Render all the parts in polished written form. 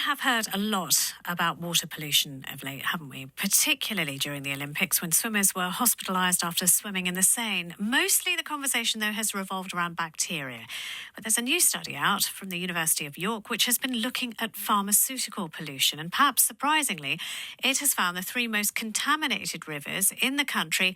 have heard a lot about water pollution of late, haven't we? Particularly during the Olympics when swimmers were hospitalised after swimming in the Seine. Mostly the conversation, though, has revolved around bacteria. But there's a new study out from the University of York which has been looking at pharmaceutical pollution. And perhaps surprisingly, it has found the three most contaminated rivers in the country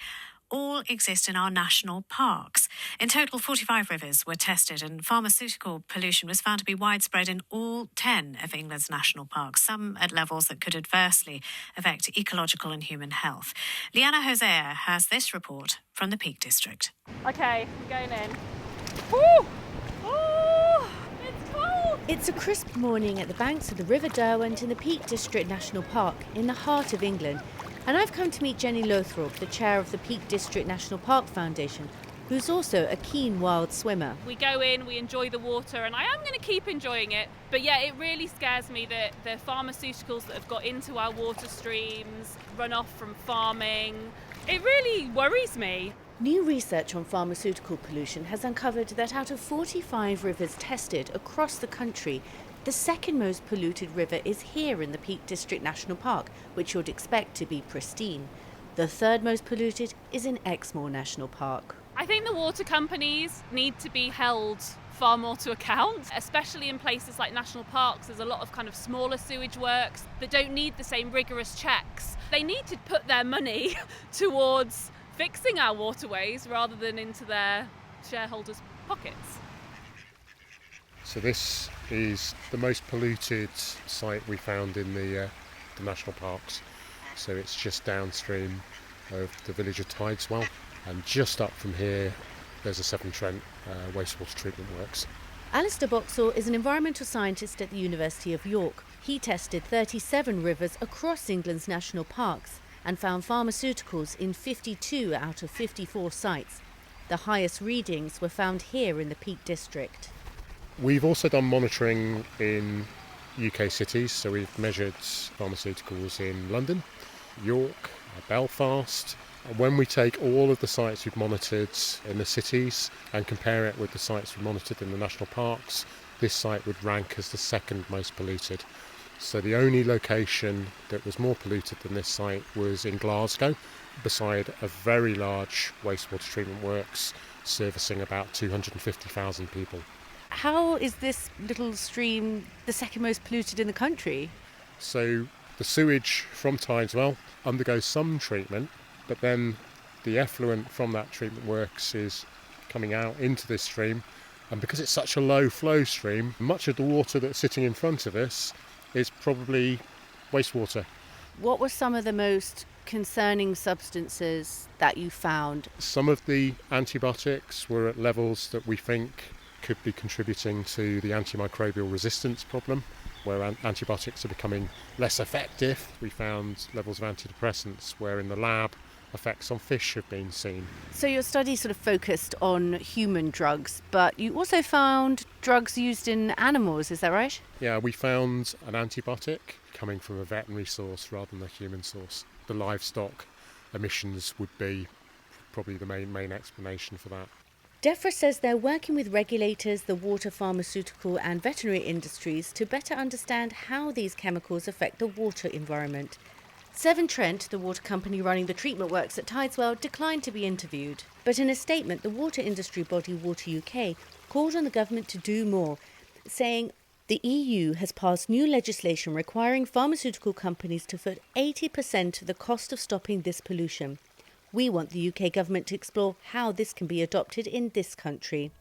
all exist in our national parks. In total, 45 rivers were tested, and pharmaceutical pollution was found to be widespread in all 10 of England's national parks, some at levels that could adversely affect ecological and human health. Liana Hosea has this report from the Peak District. Okay, I'm going in. Woo! Oh, it's cold! It's a crisp morning at the banks of the River Derwent in the Peak District National Park in the heart of England. And I've come to meet Jenny Lothrop, the chair of the Peak District National Park Foundation, who's also a keen wild swimmer. We go in, we enjoy the water, and I am going to keep enjoying it. But yeah, it really scares me that the pharmaceuticals that have got into our water streams, runoff from farming, it really worries me. New research on pharmaceutical pollution has uncovered that out of 45 rivers tested across the country, the second most polluted river is here in the Peak District National Park, which you'd expect to be pristine. The third most polluted is in Exmoor National Park. I think the water companies need to be held far more to account, especially in places like national parks. There's a lot of kind of smaller sewage works that don't need the same rigorous checks. They need to put their money towards fixing our waterways rather than into their shareholders' pockets. So this is the most polluted site we found in the national parks. So it's just downstream of the village of Tideswell, and just up from here there's a Severn Trent wastewater treatment works. Alistair Boxall is an environmental scientist at the University of York. He tested 37 rivers across England's national parks and found pharmaceuticals in 52 out of 54 sites. The highest readings were found here in the Peak District. We've also done monitoring in UK cities, so we've measured pharmaceuticals in London, York, Belfast. And when we take all of the sites we've monitored in the cities and compare it with the sites we monitored in the national parks, this site would rank as the second most polluted. So the only location that was more polluted than this site was in Glasgow, beside a very large wastewater treatment works servicing about 250,000 people. How is this little stream the second most polluted in the country? So the sewage from Tideswell undergoes some treatment, but then the effluent from that treatment works is coming out into this stream. And because it's such a low flow stream, much of the water that's sitting in front of us is probably wastewater. What were some of the most concerning substances that you found? Some of the antibiotics were at levels that we think could be contributing to the antimicrobial resistance problem, where antibiotics are becoming less effective. We found levels of antidepressants where in the lab effects on fish have been seen. So your study sort of focused on human drugs, but you also found drugs used in animals, is that right? Yeah, we found an antibiotic coming from a veterinary source rather than a human source. The livestock emissions would be probably the main explanation for that. DEFRA says they're working with regulators, the water, pharmaceutical and veterinary industries to better understand how these chemicals affect the water environment. Severn Trent, the water company running the treatment works at Tideswell, declined to be interviewed. But in a statement, the water industry body Water UK called on the government to do more, saying the EU has passed new legislation requiring pharmaceutical companies to foot 80% of the cost of stopping this pollution. We want the UK government to explore how this can be adopted in this country.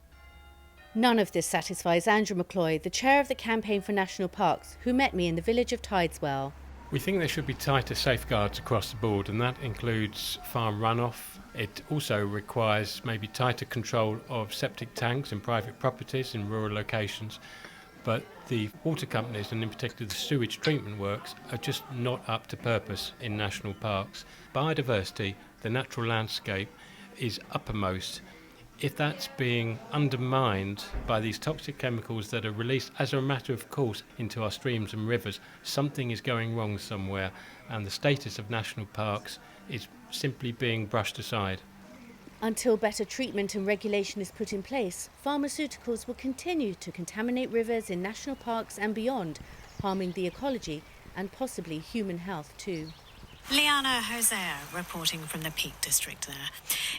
None of this satisfies Andrew McCloy, the chair of the Campaign for National Parks, who met me in the village of Tideswell. We think there should be tighter safeguards across the board, and that includes farm runoff. It also requires maybe tighter control of septic tanks in private properties in rural locations. But the water companies, and in particular the sewage treatment works, are just not up to purpose in national parks. Biodiversity, the natural landscape, is uppermost. If that's being undermined by these toxic chemicals that are released as a matter of course into our streams and rivers, something is going wrong somewhere, and the status of national parks is simply being brushed aside. Until better treatment and regulation is put in place, pharmaceuticals will continue to contaminate rivers in national parks and beyond, harming the ecology and possibly human health too. Liana Hosea reporting from the Peak District there.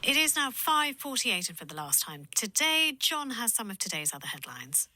It is now 5:48, and for the last time today, John has some of today's other headlines.